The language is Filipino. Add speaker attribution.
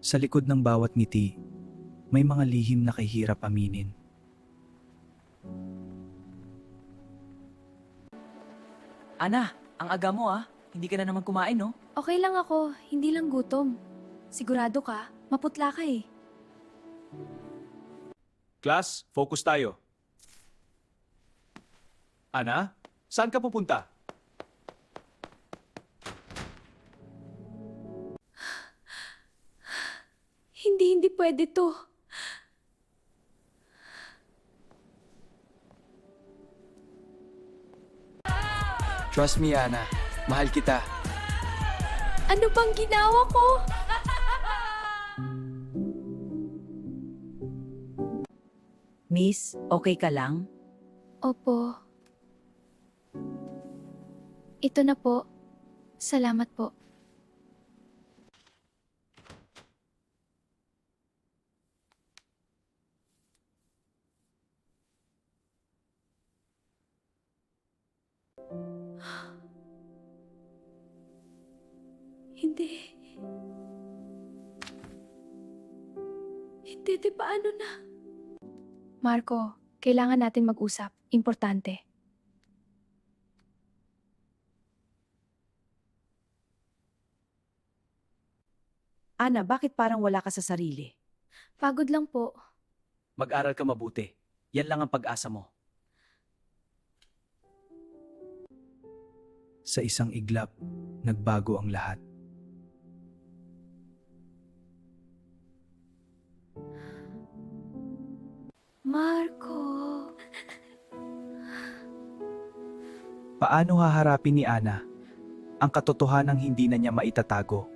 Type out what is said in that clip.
Speaker 1: Sa likod ng bawat ngiti, may mga lihim na kahirap aminin.
Speaker 2: Ana, ang aga mo ah. Hindi ka na naman kumain, no?
Speaker 3: Okay lang ako, hindi lang gutom. Sigurado ka? Maputla ka eh.
Speaker 4: Class, focus tayo. Ana, saan ka pupunta?
Speaker 3: Hindi pwede to.
Speaker 1: Trust me, Ana. Mahal kita.
Speaker 3: Ano bang ginawa ko?
Speaker 5: Miss, okay ka lang?
Speaker 3: Opo. Ito na po. Salamat po. Hindi. Hindi, di paano na? Marco, kailangan natin mag-usap. Importante.
Speaker 5: Ana, bakit parang wala ka sa sarili?
Speaker 3: Pagod lang po.
Speaker 1: Mag-aral ka mabuti. Yan lang ang pag-asa mo. Sa isang iglap, nagbago ang lahat.
Speaker 3: Marco.
Speaker 1: Paano haharapin ni Ana ang katotohanang hindi na niya maitatago?